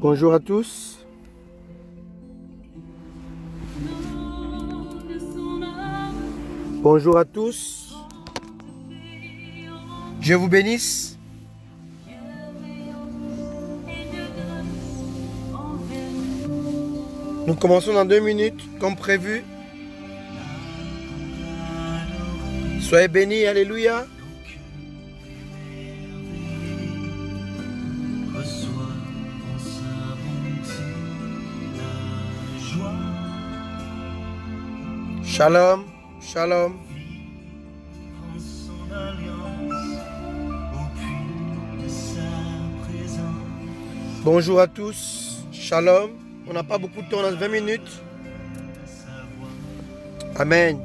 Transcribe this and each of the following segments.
Bonjour à tous. Bonjour à tous. Je vous bénisse. Nous commençons dans 2 minutes, comme prévu. Soyez bénis, alléluia. Shalom, shalom. Bonjour à tous, shalom. On n'a pas beaucoup de temps, on a 20 minutes. Amen.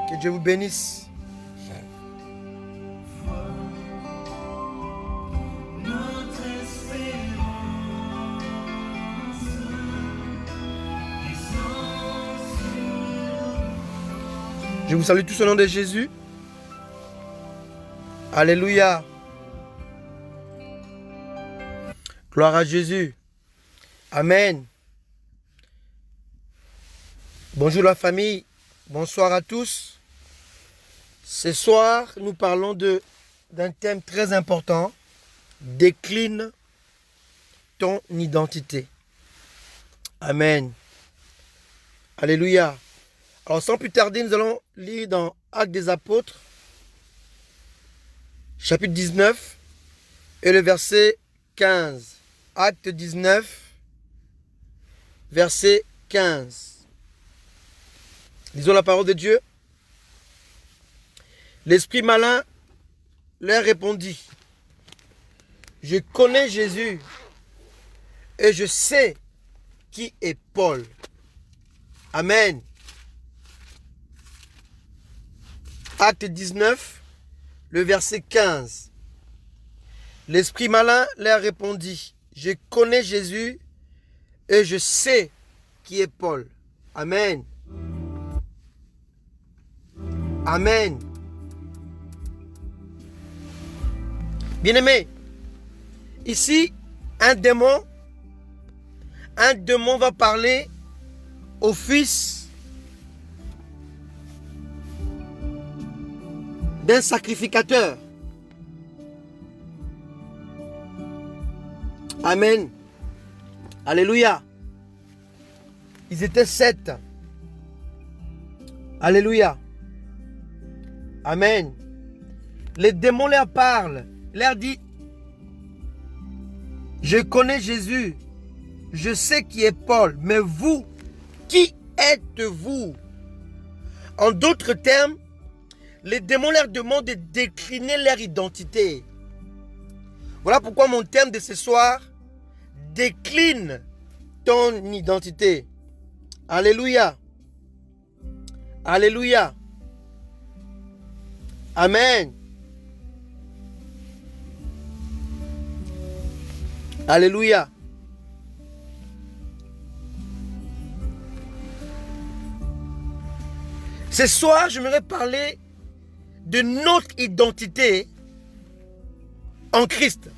Que Dieu vous bénisse. Je vous salue tous au nom de Jésus. Alléluia. Gloire à Jésus. Amen. Bonjour la famille. Bonsoir à tous. Ce soir, nous parlons d'un thème très important. Décline ton identité. Amen. Alléluia. Alors sans plus tarder, nous allons lire dans Actes des Apôtres, chapitre 19 et le verset 15. Acte 19, verset 15. Lisons la parole de Dieu. L'esprit malin leur répondit: je connais Jésus et je sais qui est Paul. Amen. Acte 19, le verset 15. L'esprit malin leur répondit: je connais Jésus et je sais qui est Paul. Amen. Amen. Bien-aimés, ici, un démon va parler au fils d'un sacrificateur. Amen. Alléluia. Ils étaient 7. Alléluia. Amen. Les démons leur parlent, leur dit: je connais Jésus, je sais qui est Paul, mais vous, qui êtes-vous? En d'autres termes, les démons leur demandent de décliner leur identité. Voilà pourquoi mon thème de ce soir: décline ton identité. Alléluia. Alléluia. Amen. Alléluia. Ce soir, j'aimerais parler de notre identité en Christ.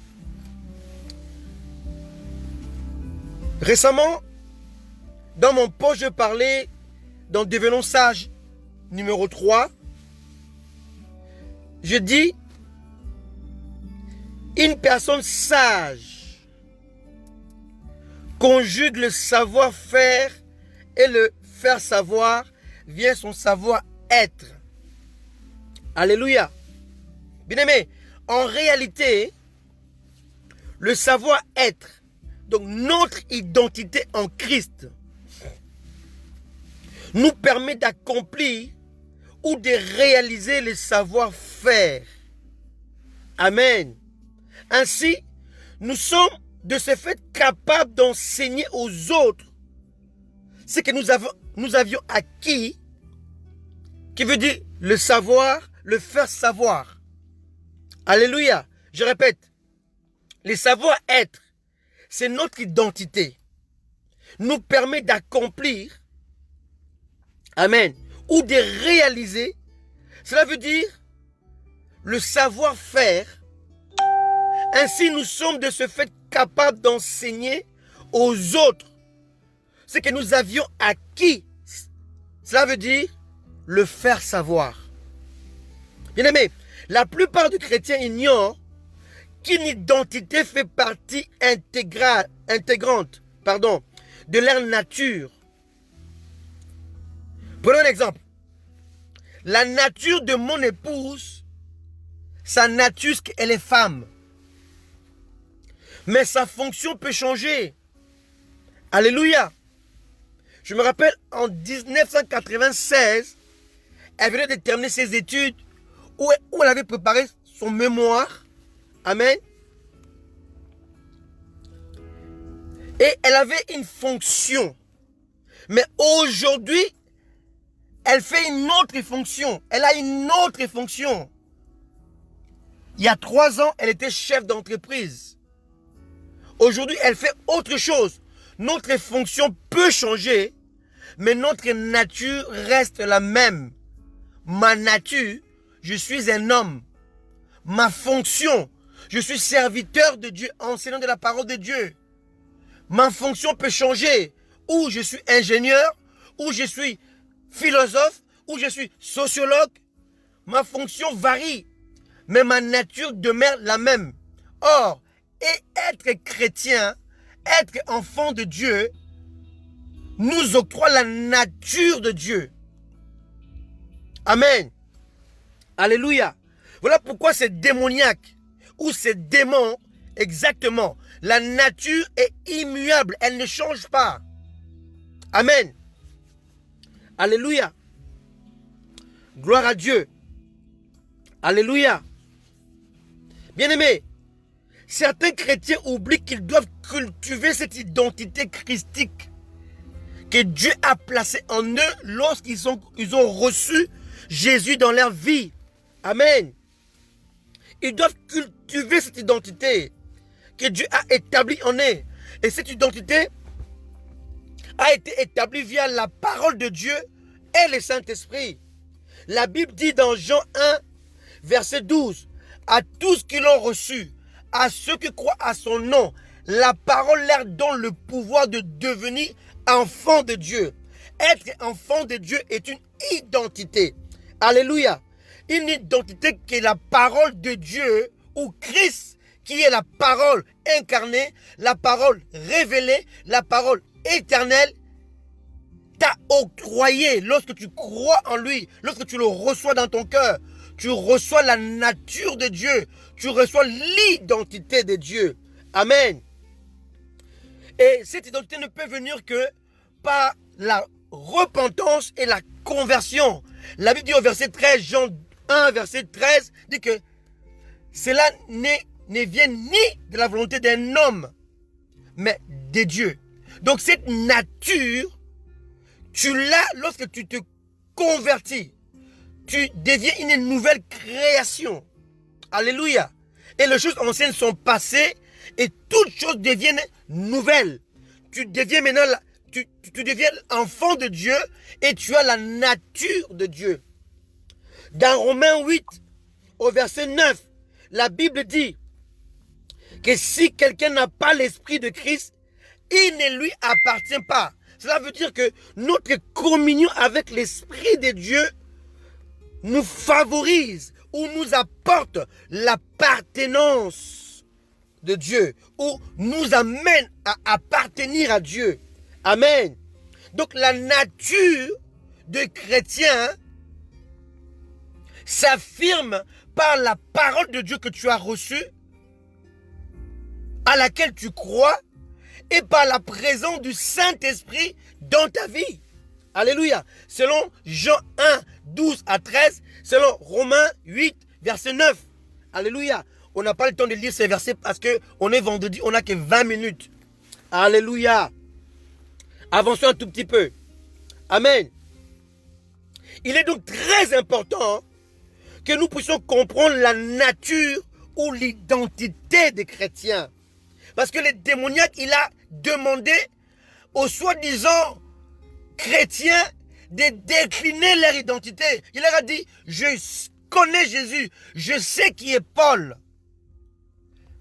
Récemment, dans mon post, je parlais dans Devenons sages numéro 3. Je dis: une personne sage conjugue le savoir-faire et le faire savoir via son savoir-être. Alléluia. Bien-aimé, en réalité, le savoir-être, donc notre identité en Christ, nous permet d'accomplir ou de réaliser le savoir-faire. Amen. Ainsi, nous sommes de ce fait capables d'enseigner aux autres ce que nous avions acquis, qui veut dire le savoir, le faire savoir. Alléluia. Je répète, le savoir-être, c'est notre identité. Nous permet d'accomplir Amen. Ou de réaliser. Cela veut dire le savoir-faire. Ainsi, nous sommes de ce fait capables d'enseigner aux autres ce que nous avions acquis. Cela veut dire le faire savoir. Bien aimé, la plupart des chrétiens ignorent qu'une identité fait partie intégrante de leur nature. Prenons un exemple. La nature de mon épouse, sa nature, elle est femme. Mais sa fonction peut changer. Alléluia. Je me rappelle, en 1996, elle venait de terminer ses études où elle avait préparé son mémoire. Amen. Et elle avait une fonction. Mais aujourd'hui, elle fait une autre fonction. Elle a une autre fonction. Il y a 3 ans, elle était chef d'entreprise. Aujourd'hui, elle fait autre chose. Notre fonction peut changer, mais notre nature reste la même. Ma nature, je suis un homme. Ma fonction, je suis serviteur de Dieu, enseignant de la parole de Dieu. Ma fonction peut changer. Ou je suis ingénieur, ou je suis philosophe, ou je suis sociologue. Ma fonction varie, mais ma nature demeure la même. Or, être chrétien, être enfant de Dieu, nous octroie la nature de Dieu. Amen. Alléluia. Voilà pourquoi c'est démoniaque ou c'est démon, exactement. La nature est immuable, elle ne change pas. Amen. Alléluia. Gloire à Dieu. Alléluia. Bien-aimés, certains chrétiens oublient qu'ils doivent cultiver cette identité christique que Dieu a placée en eux lorsqu'ils ont reçu Jésus dans leur vie. Amen. Ils doivent cultiver cette identité que Dieu a établie en eux. Et cette identité a été établie via la parole de Dieu et le Saint-Esprit. La Bible dit dans Jean 1, verset 12, « À tous qui l'ont reçu, à ceux qui croient à son nom, la parole leur donne le pouvoir de devenir enfants de Dieu. » Être enfant de Dieu est une identité. Alléluia. Une identité qui est la parole de Dieu ou Christ qui est la parole incarnée, la parole révélée, la parole éternelle t'a octroyé lorsque tu crois en lui, lorsque tu le reçois dans ton cœur. Tu reçois la nature de Dieu. Tu reçois l'identité de Dieu. Amen. Et cette identité ne peut venir que par la repentance et la conversion. La Bible dit au verset 13, Jean 1, verset 13, dit que cela ne vient ni de la volonté d'un homme, mais de Dieu. Donc cette nature, tu l'as lorsque tu te convertis. Tu deviens une nouvelle création. Alléluia. Et les choses anciennes sont passées et toutes choses deviennent nouvelles. Tu deviens maintenant, tu deviens enfant de Dieu et tu as la nature de Dieu. Dans Romains 8, au verset 9, la Bible dit que si quelqu'un n'a pas l'esprit de Christ, il ne lui appartient pas. Cela veut dire que notre communion avec l'esprit de Dieu nous favorise ou nous apporte l'appartenance de Dieu ou nous amène à appartenir à Dieu. Amen. Donc la nature de chrétien s'affirme par la parole de Dieu que tu as reçue, à laquelle tu crois, et par la présence du Saint-Esprit dans ta vie. Alléluia. Selon Jean 1, 12 à 13, selon Romains 8, verset 9. Alléluia. On n'a pas le temps de lire ces versets parce qu'on est vendredi, on n'a que 20 minutes. Alléluia. Avançons un tout petit peu. Amen. Il est donc très important que nous puissions comprendre la nature ou l'identité des chrétiens. Parce que le démoniaque, il a demandé aux soi-disant chrétiens de décliner leur identité. Il leur a dit, je connais Jésus, je sais qui est Paul.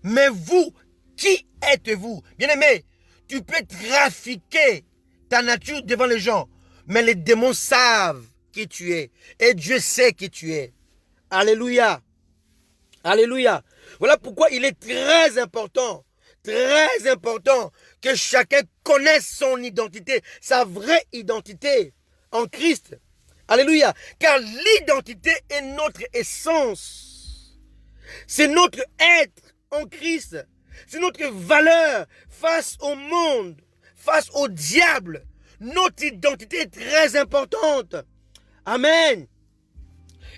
Mais vous, qui êtes-vous? Bien-aimé, tu peux trafiquer ta nature devant les gens, mais les démons savent qui tu es. Et Dieu sait qui tu es. Alléluia. Alléluia. Voilà pourquoi il est très important que chacun connaisse son identité, sa vraie identité en Christ. Alléluia. Car l'identité est notre essence. C'est notre être en Christ. C'est notre valeur face au monde, face au diable. Notre identité est très importante. Amen.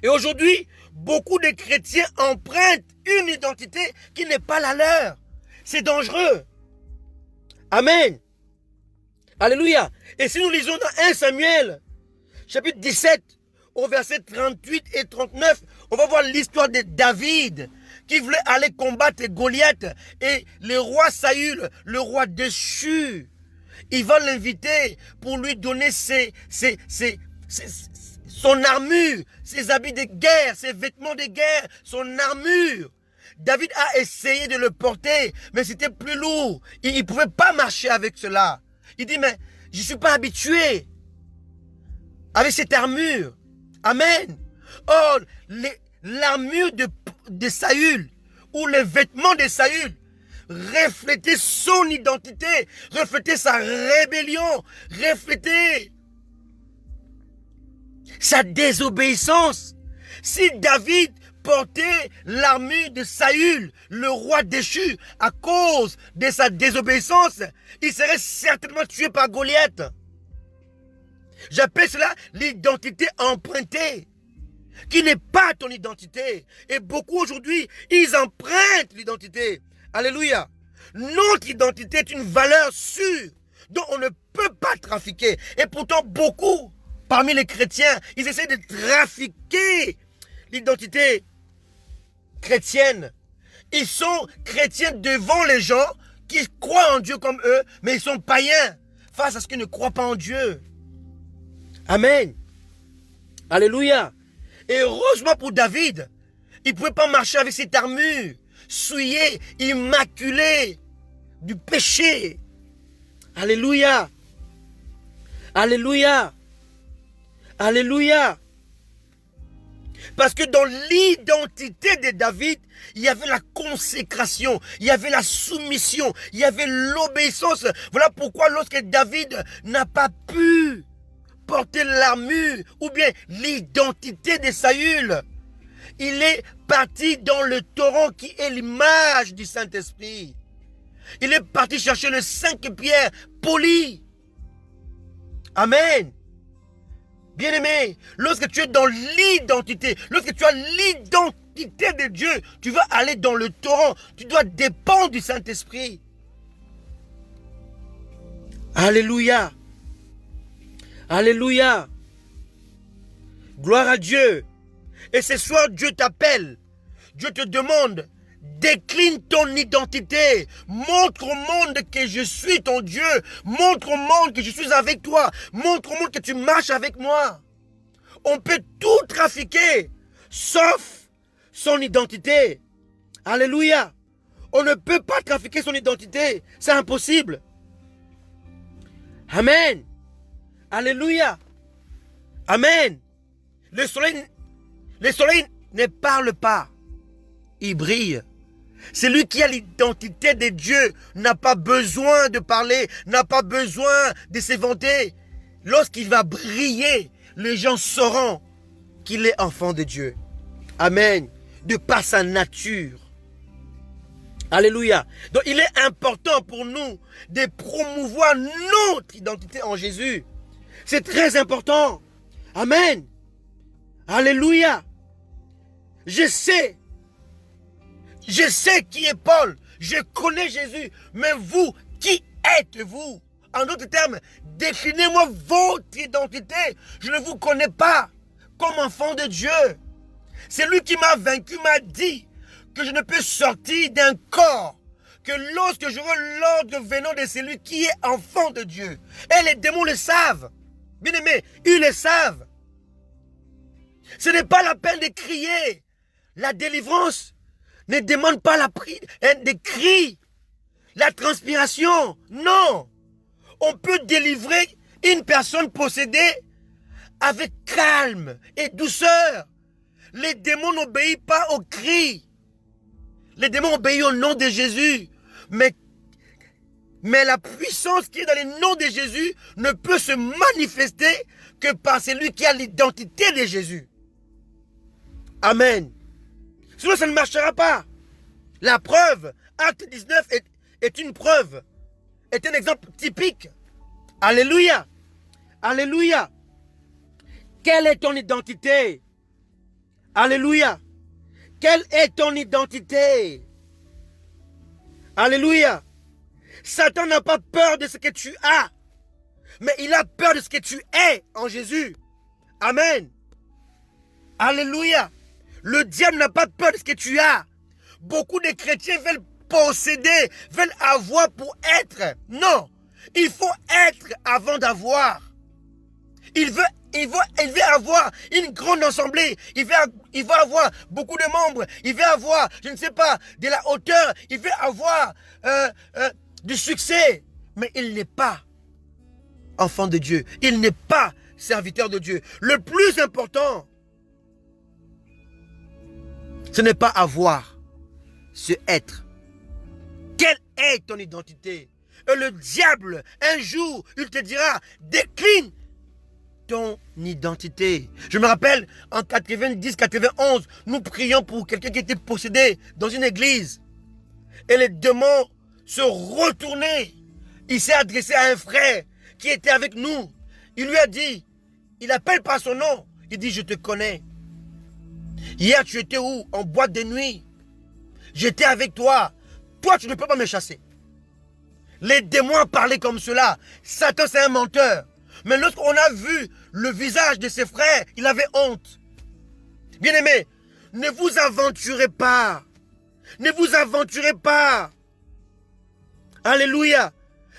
Et aujourd'hui, beaucoup de chrétiens empruntent une identité qui n'est pas la leur. C'est dangereux. Amen. Alléluia. Et si nous lisons dans 1 Samuel, chapitre 17, au verset 38 et 39, on va voir l'histoire de David qui voulait aller combattre Goliath. Et le roi Saül, le roi déchu, il va l'inviter pour lui donner son armure, ses habits de guerre, ses vêtements de guerre, son armure. David a essayé de le porter, mais c'était plus lourd. Il ne pouvait pas marcher avec cela. Il dit, mais je ne suis pas habitué avec cette armure. Amen. Or, l'armure de Saül, ou les vêtements de Saül, reflétaient son identité, reflétaient sa rébellion, reflétaient sa désobéissance. Si David portait l'armure de Saül, le roi déchu, à cause de sa désobéissance, il serait certainement tué par Goliath. J'appelle cela l'identité empruntée, qui n'est pas ton identité. Et beaucoup aujourd'hui, ils empruntent l'identité. Alléluia. Notre identité est une valeur sûre dont on ne peut pas trafiquer. Et pourtant, beaucoup parmi les chrétiens, ils essaient de trafiquer l'identité chrétienne. Ils sont chrétiens devant les gens qui croient en Dieu comme eux, mais ils sont païens face à ceux qui ne croient pas en Dieu. Amen. Alléluia. Et heureusement pour David, il ne pouvait pas marcher avec cette armure souillée, immaculée du péché. Alléluia. Alléluia. Alléluia. Parce que dans l'identité de David, il y avait la consécration, il y avait la soumission, il y avait l'obéissance. Voilà pourquoi lorsque David n'a pas pu porter l'armure ou bien l'identité de Saül, il est parti dans le torrent qui est l'image du Saint-Esprit. Il est parti chercher le 5 pierres poli. Amen. Bien-aimé, lorsque tu es dans l'identité, lorsque tu as l'identité de Dieu, tu vas aller dans le torrent. Tu dois dépendre du Saint-Esprit. Alléluia. Alléluia. Gloire à Dieu. Et ce soir, Dieu t'appelle. Dieu te demande, décline ton identité. Montre au monde que je suis ton Dieu. Montre au monde que je suis avec toi. Montre au monde que tu marches avec moi. On peut tout trafiquer, sauf son identité. Alléluia. On ne peut pas trafiquer son identité. C'est impossible. Amen. Alléluia. Amen. Le soleil ne parle pas. Il brille. Celui qui a l'identité de Dieu n'a pas besoin de parler, n'a pas besoin de se vanter. Lorsqu'il va briller, les gens sauront qu'il est enfant de Dieu. Amen. De par sa nature. Alléluia. Donc il est important pour nous de promouvoir notre identité en Jésus. C'est très important. Amen. Alléluia. Je sais qui est Paul. Je connais Jésus. Mais vous, qui êtes-vous? En d'autres termes, déclinez-moi votre identité. Je ne vous connais pas comme enfant de Dieu. C'est lui qui m'a vaincu, m'a dit que je ne peux sortir d'un corps que lorsque j'aurai l'ordre venant de celui qui est enfant de Dieu. Et les démons le savent. Bien-aimés, ils le savent. Ce n'est pas la peine de crier. La délivrance ne demande pas des cris, la transpiration. Non. On peut délivrer une personne possédée avec calme et douceur. Les démons n'obéissent pas aux cris. Les démons obéissent au nom de Jésus. Mais la puissance qui est dans le nom de Jésus ne peut se manifester que par celui qui a l'identité de Jésus. Amen. Sinon, ça ne marchera pas. La preuve, Acte 19 est une preuve, est un exemple typique. Alléluia. Alléluia. Quelle est ton identité? Alléluia. Quelle est ton identité? Alléluia. Satan n'a pas peur de ce que tu as, mais il a peur de ce que tu es en Jésus. Amen. Alléluia. Le diable n'a pas peur de ce que tu as. Beaucoup de chrétiens veulent posséder, veulent avoir pour être. Non. Il faut être avant d'avoir. Il veut avoir une grande assemblée. Il veut avoir beaucoup de membres. Il veut avoir, je ne sais pas, de la hauteur. Il veut avoir du succès. Mais il n'est pas enfant de Dieu. Il n'est pas serviteur de Dieu. Le plus important, ce n'est pas avoir, c'est être. Quelle est ton identité? Et le diable, un jour, il te dira, décline ton identité. Je me rappelle, en 90-91, nous prions pour quelqu'un qui était possédé dans une église. Et les démons se retournaient. Il s'est adressé à un frère qui était avec nous. Il lui a dit, il appelle par son nom. Il dit, je te connais. Hier, tu étais où? En boîte de nuit. J'étais avec toi. Toi, tu ne peux pas me chasser. Les démons parlaient comme cela. Satan, c'est un menteur. Mais lorsqu'on a vu le visage de ses frères, il avait honte. Bien-aimés, ne vous aventurez pas. Ne vous aventurez pas. Alléluia.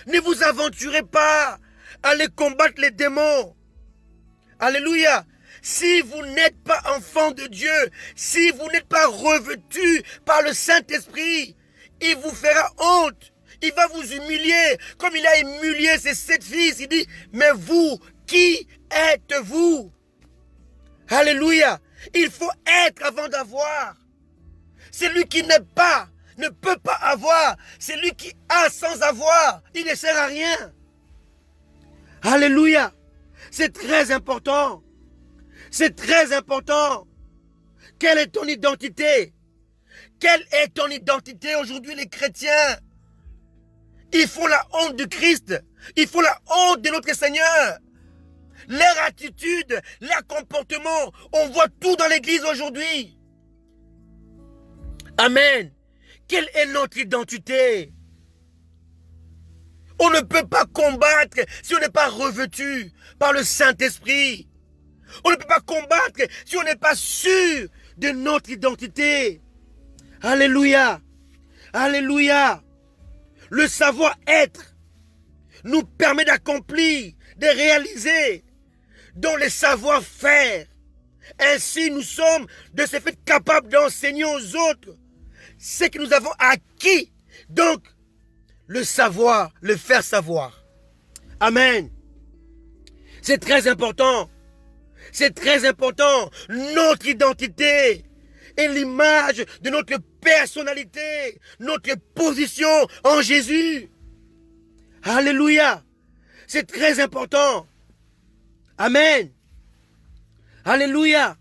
Ne vous aventurez pas. Allez combattre les démons. Alléluia. Si vous n'êtes pas enfant de Dieu, si vous n'êtes pas revêtu par le Saint-Esprit, il vous fera honte. Il va vous humilier, comme il a humilié ses 7 fils. Il dit, mais vous, qui êtes-vous? Alléluia. Il faut être avant d'avoir. Celui qui n'est pas, ne peut pas avoir. Celui qui a sans avoir, il ne sert à rien. Alléluia. C'est très important. C'est très important. Quelle est ton identité? Quelle est ton identité aujourd'hui, les chrétiens? Ils font la honte du Christ. Ils font la honte de notre Seigneur. Leur attitude, leur comportement, on voit tout dans l'église aujourd'hui. Amen. Quelle est notre identité? On ne peut pas combattre si on n'est pas revêtu par le Saint-Esprit. On ne peut pas combattre si on n'est pas sûr de notre identité. Alléluia. Alléluia. Le savoir-être nous permet d'accomplir, de réaliser, dont le savoir-faire. Ainsi, nous sommes de ce fait capables d'enseigner aux autres ce que nous avons acquis. Donc, le savoir, le faire savoir. Amen. C'est très important. C'est très important. Notre identité est l'image de notre personnalité, notre position en Jésus. Alléluia. C'est très important. Amen. Alléluia.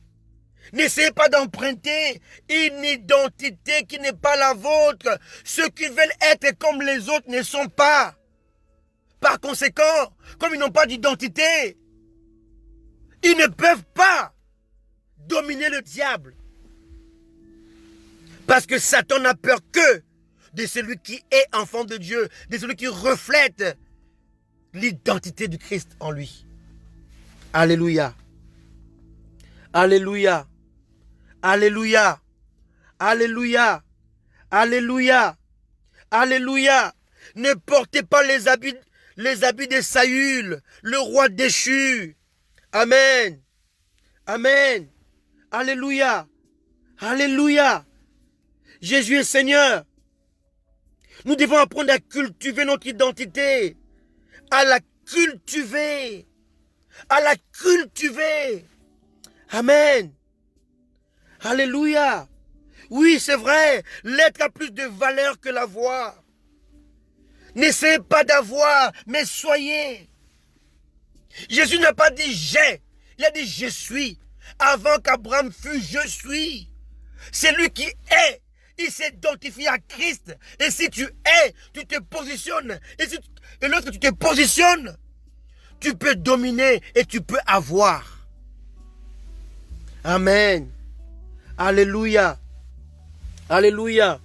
N'essayez pas d'emprunter une identité qui n'est pas la vôtre. Ceux qui veulent être comme les autres ne sont pas. Par conséquent, comme ils n'ont pas d'identité, ils ne peuvent pas dominer le diable. Parce que Satan n'a peur que de celui qui est enfant de Dieu, de celui qui reflète l'identité du Christ en lui. Alléluia. Alléluia. Alléluia. Alléluia. Alléluia. Alléluia. Ne portez pas les habits les habits de Saül, le roi déchu. Amen. Amen. Alléluia. Alléluia. Jésus est Seigneur. Nous devons apprendre à cultiver notre identité. À la cultiver. À la cultiver. Amen. Alléluia. Oui, c'est vrai. L'être a plus de valeur que l'avoir. N'essayez pas d'avoir, mais soyez. Jésus n'a pas dit j'ai. Il a dit je suis. Avant qu'Abraham fût, je suis. C'est lui qui est. Il s'est identifié à Christ. Et si tu es, tu te positionnes. Et lorsque tu te positionnes, tu peux dominer et tu peux avoir. Amen. Alléluia. Alléluia.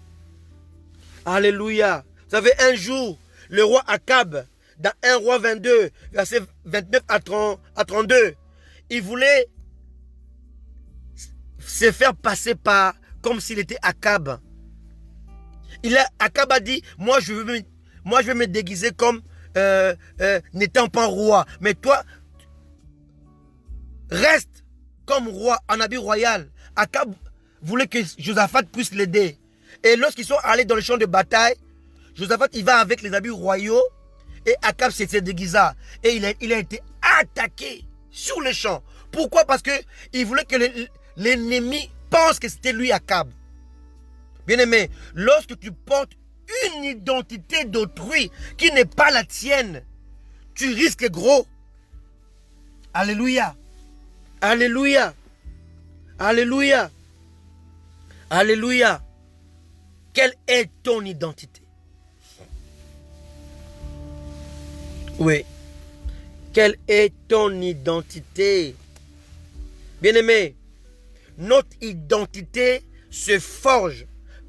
Alléluia. Vous savez, un jour, le roi Akab, dans 1 roi 22, verset 29 à 32, il voulait se faire passer par comme s'il était Akab. Akab a dit, moi je veux me déguiser comme n'étant pas roi. Mais toi, reste comme roi, en habit royal. Akab voulait que Josaphat puisse l'aider. Et lorsqu'ils sont allés dans le champ de bataille, Josaphat, il va avec les habits royaux. Et Akab s'est déguisé. Et il a été attaqué sur le champ. Pourquoi? Parce qu'il voulait que l'ennemi pense que c'était lui Akab. Bien-aimé, lorsque tu portes une identité d'autrui qui n'est pas la tienne, tu risques gros. Alléluia. Alléluia. Alléluia. Alléluia. Quelle est ton identité? Oui. Quelle est ton identité? Bien-aimé, notre identité se forge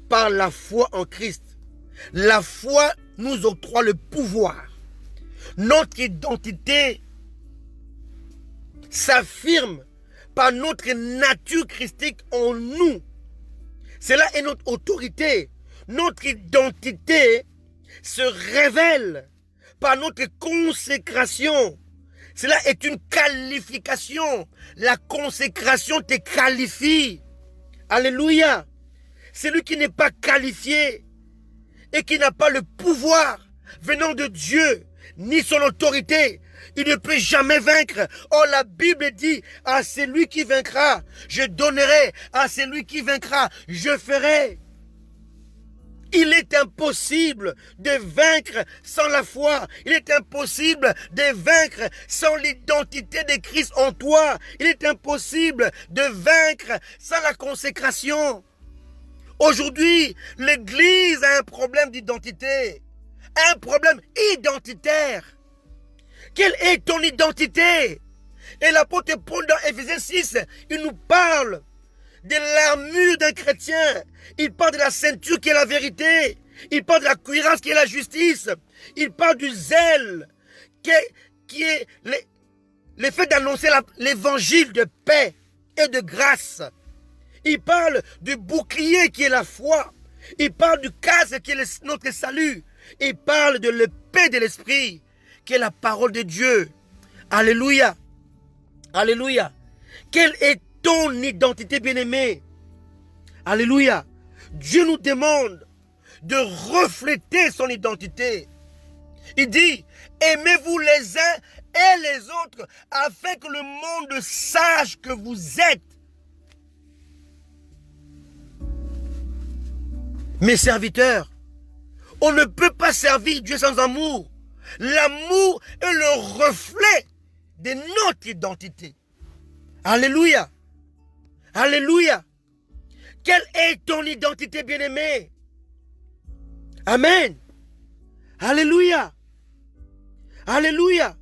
par la foi en Christ. La foi nous octroie le pouvoir. Notre identité s'affirme par notre nature christique en nous. Cela est notre autorité. Notre identité se révèle par notre consécration. Cela est une qualification. La consécration te qualifie. Alléluia. Celui qui n'est pas qualifié et qui n'a pas le pouvoir venant de Dieu, ni son autorité, il ne peut jamais vaincre. Or, la Bible dit, à celui qui vaincra, je donnerai. À celui qui vaincra, je ferai. Il est impossible de vaincre sans la foi. Il est impossible de vaincre sans l'identité de Christ en toi. Il est impossible de vaincre sans la consécration. Aujourd'hui, l'Église a un problème d'identité. Un problème identitaire. Quelle est ton identité? Et l'apôtre Paul dans Éphésiens 6, il nous parle de l'armure d'un chrétien. Il parle de la ceinture qui est la vérité. Il parle de la cuirasse qui est la justice. Il parle du zèle qui est le fait d'annoncer l'évangile de paix et de grâce. Il parle du bouclier qui est la foi. Il parle du casque qui est notre salut. Il parle de l'épée de l'esprit qui est la parole de Dieu. Alléluia. Alléluia. Quelle est ton identité, bien-aimé? Alléluia. Dieu nous demande de refléter son identité. Il dit, aimez-vous les uns et les autres afin que le monde sache que vous êtes mes serviteurs. On ne peut pas servir Dieu sans amour. L'amour est le reflet de notre identité. Alléluia. Alléluia. Quelle est ton identité, bien-aimé? Amen. Alléluia. Alléluia.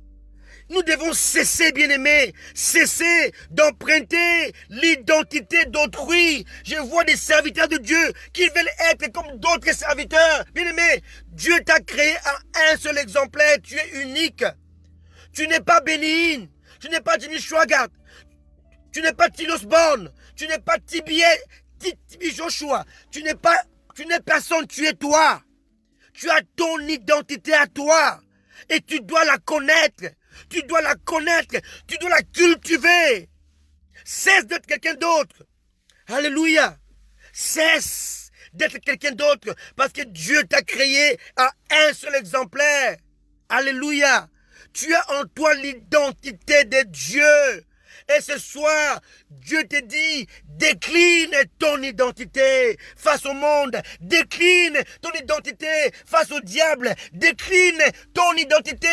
Nous devons cesser, bien-aimés, cesser d'emprunter l'identité d'autrui. Je vois des serviteurs de Dieu qui veulent être comme d'autres serviteurs. Bien-aimés, Dieu t'a créé en un seul exemplaire. Tu es unique. Tu n'es pas Bénin. Tu n'es pas Jimmy Schwagart. Tu n'es pas Tilo Osborne. Tu n'es pas Tibi Joshua. Tu n'es personne. Tu es toi. Tu as ton identité à toi. Et tu dois la connaître. Tu dois la connaître. Tu dois la cultiver. Cesse d'être quelqu'un d'autre. Alléluia. Cesse d'être quelqu'un d'autre. Parce que Dieu t'a créé à un seul exemplaire. Alléluia. Tu as en toi l'identité de Dieu. Et ce soir, Dieu te dit, décline ton identité face au monde, décline ton identité face au diable, décline ton identité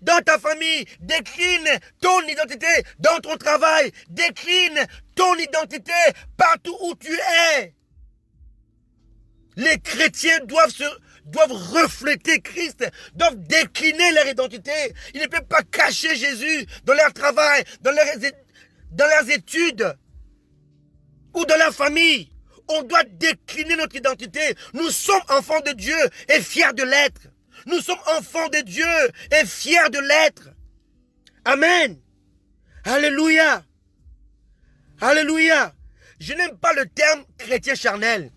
dans ta famille, décline ton identité dans ton travail, décline ton identité partout où tu es. Les chrétiens doivent refléter Christ, doivent décliner leur identité. Ils ne peuvent pas cacher Jésus dans leur travail, dans leurs études ou dans leur famille. On doit décliner notre identité. Nous sommes enfants de Dieu et fiers de l'être. Nous sommes enfants de Dieu et fiers de l'être. Amen. Alléluia. Alléluia. Je n'aime pas le terme chrétien charnel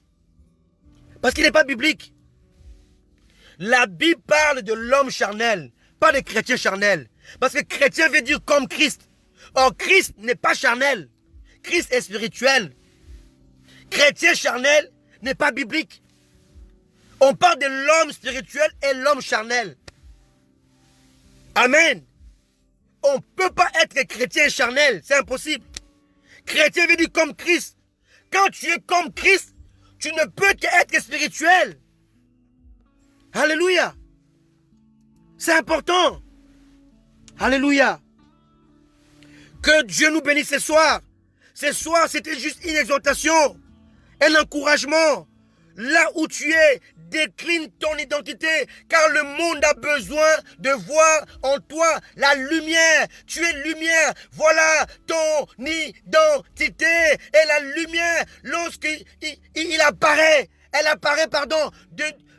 parce qu'il n'est pas biblique. La Bible parle de l'homme charnel, pas de chrétien charnel. Parce que chrétien veut dire comme Christ. Or, Christ n'est pas charnel. Christ est spirituel. Chrétien charnel n'est pas biblique. On parle de l'homme spirituel et l'homme charnel. Amen. On ne peut pas être chrétien charnel. C'est impossible. Chrétien veut dire comme Christ. Quand tu es comme Christ, tu ne peux qu'être spirituel. Alléluia. C'est important. Alléluia. Que Dieu nous bénisse ce soir. Ce soir, c'était juste une exhortation, un encouragement. Là où tu es, décline ton identité, car le monde a besoin de voir en toi la lumière. Tu es lumière. Voilà ton identité. Et la lumière, lorsqu'il apparaît, elle apparaît,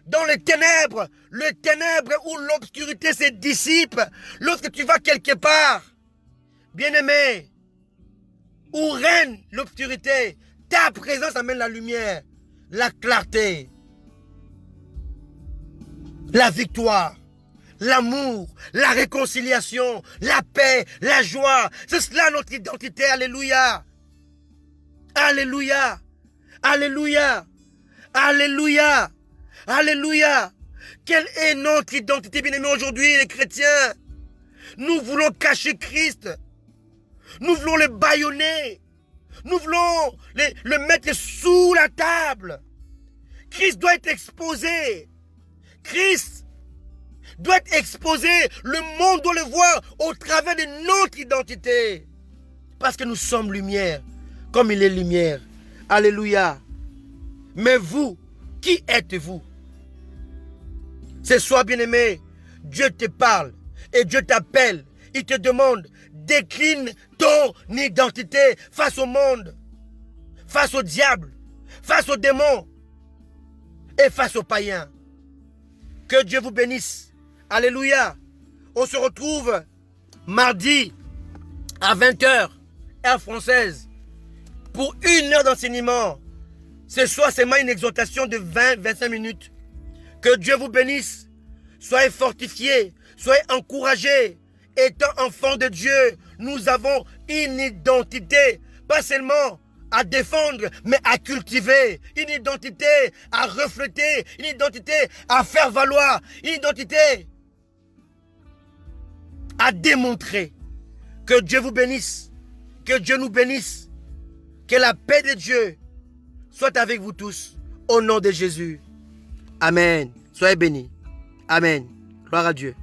dans les ténèbres. Le ténèbre où l'obscurité se dissipe. Lorsque tu vas quelque part, bien-aimé, où règne l'obscurité, ta présence amène la lumière, la clarté, la victoire, l'amour, la réconciliation, la paix, la joie. C'est cela notre identité. Alléluia. Alléluia. Alléluia. Alléluia. Alléluia. Quelle est notre identité, bien-aimés, aujourd'hui, les chrétiens? Nous voulons cacher Christ. Nous voulons le bâillonner. Nous voulons le mettre sous la table. Christ doit être exposé. Christ doit être exposé. Le monde doit le voir au travers de notre identité. Parce que nous sommes lumière, comme il est lumière. Alléluia. Mais vous, qui êtes-vous? Ce soir, bien-aimé, Dieu te parle et Dieu t'appelle. Il te demande, décline ton identité face au monde, face au diable, face aux démons et face aux païens. Que Dieu vous bénisse. Alléluia. On se retrouve mardi à 20h, heure française, pour 1 heure d'enseignement. Ce soir, c'est une exhortation de 20-25 minutes. Que Dieu vous bénisse. Soyez fortifiés, soyez encouragés. Étant enfants de Dieu, nous avons une identité, pas seulement à défendre, mais à cultiver. Une identité à refléter, une identité à faire valoir, une identité à démontrer. Que Dieu vous bénisse, que Dieu nous bénisse, que la paix de Dieu soit avec vous tous, au nom de Jésus. Amen. Soyez bénis. Amen. Gloire à Dieu.